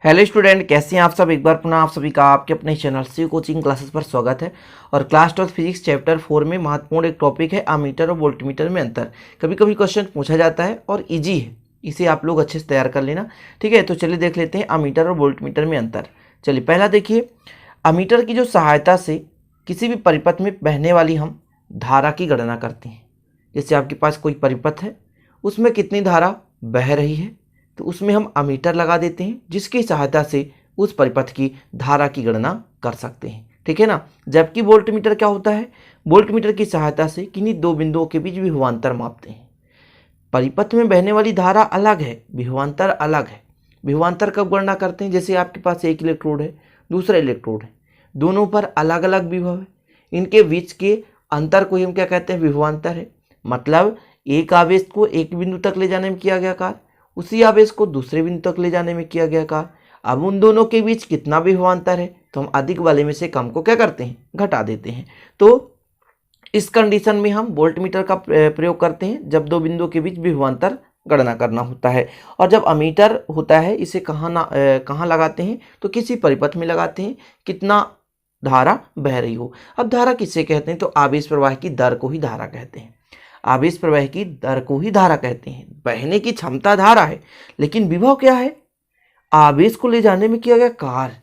Hello student, कैसे हैं आप सब। एक बार पुनः आप सभी का आपके अपने चैनल सी कोचिंग क्लासेस पर स्वागत है। और क्लास 12 फिजिक्स चैप्टर 4 में महत्वपूर्ण एक टॉपिक है अमीटर और वोल्टमीटर में अंतर। कभी कभी क्वेश्चन पूछा जाता है और इजी है, इसे आप लोग अच्छे से तैयार कर लेना। ठीक है, तो चलिए देख लेते हैं अमीटर और वोल्टमीटर में अंतर। चलिए पहला देखिए, अमीटर की जो सहायता से किसी भी परिपथ में बहने वाली हम धारा की गणना करते हैं। जैसे आपके पास कोई परिपथ है, उसमें कितनी धारा बह रही है, तो उसमें हम अमीटर लगा देते हैं, जिसकी सहायता से उस परिपथ की धारा की गणना कर सकते हैं। ठीक है ना। जबकि वोल्टमीटर क्या होता है, वोल्टमीटर की सहायता से किन्हीं दो बिंदुओं के बीच विभवांतर मापते हैं। परिपथ में बहने वाली धारा अलग है, विभवांतर अलग है। विभवांतर कब गणना करते हैं, जैसे आपके पास एक इलेक्ट्रोड है, दूसरा इलेक्ट्रोड है, दोनों पर अलग अलग विभव है, इनके बीच के अंतर को हम क्या कहते हैं, विभवांतर है। मतलब एक आवेश को एक बिंदु तक ले जाने में किया गया कार्य, उसी आवेश को दूसरे बिंदु तक ले जाने में किया गया कार्य। अब उन दोनों के बीच कितना विभवांतर है, तो हम अधिक वाले में से कम को क्या करते हैं, घटा देते हैं। तो इस कंडीशन में हम वोल्टमीटर का प्रयोग करते हैं जब दो बिंदुओं के बीच विभवांतर गणना करना होता है। और जब अमीटर होता है, इसे कहाँ लगाते हैं, तो किसी परिपथ में लगाते हैं, कितना धारा बह रही हो। अब धारा किसे कहते हैं, तो आवेश प्रवाह की दर को ही धारा कहते हैं। आवेश प्रवाह की दर को ही धारा कहते हैं। बहने की क्षमता धारा है, लेकिन विभव क्या है, आवेश को ले जाने में किया गया कार्य।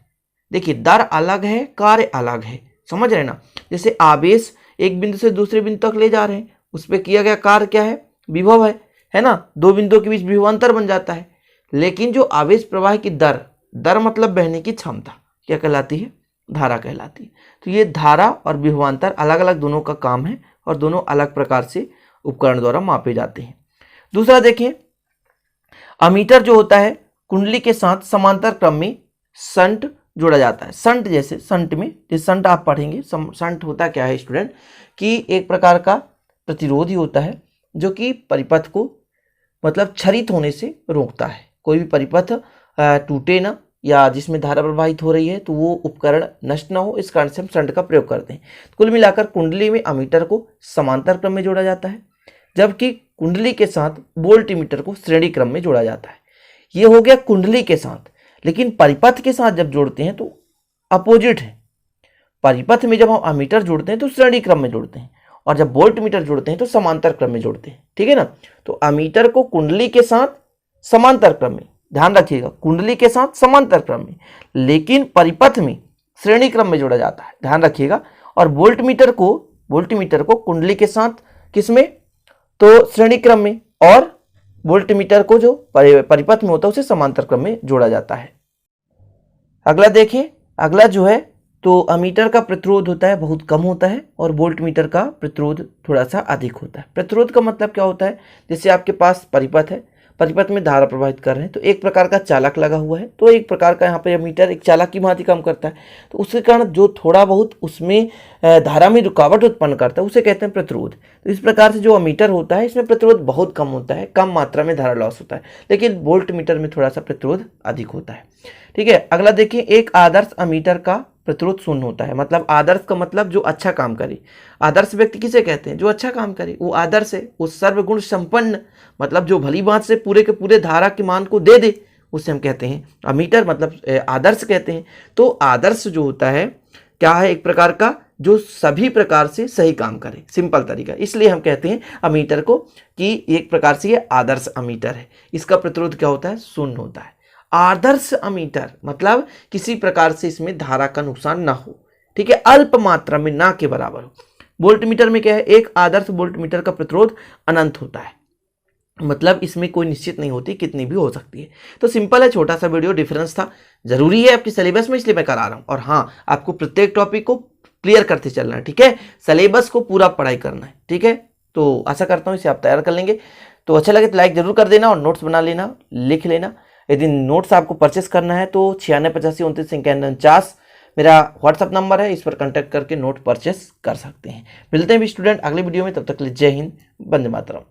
देखिए, दर अलग है, कार्य अलग है, समझ रहे ना। जैसे आवेश एक बिंदु से दूसरे बिंदु तक ले जा रहे हैं, उस पर किया गया कार्य क्या है, विभव है ना। दो बिंदुओं के बीच विभवांतर बन जाता है। लेकिन जो आवेश प्रवाह की दर मतलब बहने की क्षमता, क्या कहलाती है, धारा कहलाती है। तो ये धारा और विभवांतर अलग अलग दोनों का काम है, और दोनों अलग प्रकार से उपकरण द्वारा मापे जाते हैं। दूसरा देखें, अमीटर जो होता है, कुंडली के साथ समांतर क्रम में शंट जोड़ा जाता है। शंट जैसे शंट में, जैसे शंट आप पढ़ेंगे, शंट होता क्या है स्टूडेंट, कि एक प्रकार का प्रतिरोधी होता है जो कि परिपथ को मतलब क्षरित होने से रोकता है। कोई भी परिपथ टूटे ना, या जिसमें धारा प्रवाहित हो रही है, तो वो उपकरण नष्ट ना हो, इस कारण से हम शंट का प्रयोग करते हैं। कुल मिलाकर कुंडली में अमीटर को समांतर क्रम में जोड़ा जाता है, जबकि कुंडली के साथ वोल्टमीटर को श्रेणी क्रम में जोड़ा जाता है। ये हो गया कुंडली के साथ। लेकिन परिपथ के साथ जब जोड़ते हैं तो अपोजिट है। परिपथ में जब हम अमीटर जोड़ते हैं तो श्रेणी क्रम में जोड़ते हैं, और जब वोल्टमीटर जोड़ते हैं तो समांतर क्रम में जोड़ते हैं। ठीक है ना। तो अमीटर को कुंडली के साथ समांतर क्रम में, ध्यान रखिएगा, कुंडली के साथ समांतर क्रम में, लेकिन परिपथ में श्रेणी क्रम में जोड़ा जाता है, ध्यान रखिएगा। और वोल्टमीटर को कुंडली के साथ किसमें, तो श्रेणी क्रम में, और वोल्टमीटर को जो परिपथ में होता है उसे समांतर क्रम में जोड़ा जाता है। अगला देखें, अगला जो है, तो अमीटर का प्रतिरोध होता है बहुत कम होता है, और वोल्टमीटर का प्रतिरोध थोड़ा सा अधिक होता है। प्रतिरोध का मतलब क्या होता है, जैसे आपके पास परिपथ है, परिपथ में धारा प्रवाहित कर रहे हैं, तो एक प्रकार का चालक लगा हुआ है, तो एक प्रकार का यहाँ पे अमीटर एक चालक की भांति काम करता है। तो उसके कारण जो थोड़ा बहुत उसमें धारा में रुकावट उत्पन्न करता है, उसे कहते हैं प्रतिरोध। तो इस प्रकार से जो अमीटर होता है, इसमें प्रतिरोध बहुत कम होता है, कम मात्रा में धारा लॉस होता है। लेकिन वोल्टमीटर में थोड़ा सा प्रतिरोध अधिक होता है। ठीक है। अगला देखिए, एक आदर्श अमीटर का प्रतिरोध शून्य होता है। मतलब आदर्श का मतलब जो अच्छा काम करे। आदर्श व्यक्ति किसे कहते हैं, जो अच्छा काम करे, वो आदर्श है। वो सर्वगुण संपन्न, मतलब जो भली बात से पूरे के पूरे धारा के मान को दे दे, उसे हम कहते हैं अमीटर, मतलब आदर्श कहते हैं। तो आदर्श जो होता है क्या है, एक प्रकार का जो सभी प्रकार से सही काम करे, सिंपल तरीका। इसलिए हम कहते हैं अमीटर को कि एक प्रकार से ये आदर्श अमीटर है। इसका प्रतिरोध क्या होता है, शून्य होता है। आदर्श अमीटर मतलब किसी प्रकार से इसमें धारा का नुकसान ना हो। ठीक है, अल्प मात्रा में, ना के बराबर हो। वोल्टमीटर में क्या है, एक आदर्श वोल्टमीटर का प्रतिरोध अनंत होता है, मतलब इसमें कोई निश्चित नहीं होती, कितनी भी हो सकती है। तो सिंपल है, छोटा सा वीडियो डिफरेंस था, जरूरी है आपके सिलेबस में, इसलिए मैं करा रहा हूं। और हाँ, आपको प्रत्येक टॉपिक को क्लियर करते चलना है। ठीक है, सिलेबस को पूरा पढ़ाई करना है। ठीक है, तो आशा करता हूँ इसे आप तैयार कर लेंगे। तो अच्छा लगे तो लाइक जरूर कर देना, और नोट्स बना लेना, लिख लेना। यदि नोट्स आपको परचेस करना है तो 9685293949 मेरा व्हाट्सअप नंबर है, इस पर कांटेक्ट करके नोट परचेस कर सकते हैं। मिलते हैं भी स्टूडेंट अगले वीडियो में, तब तक के लिए जय हिंद, वंदे मातरम।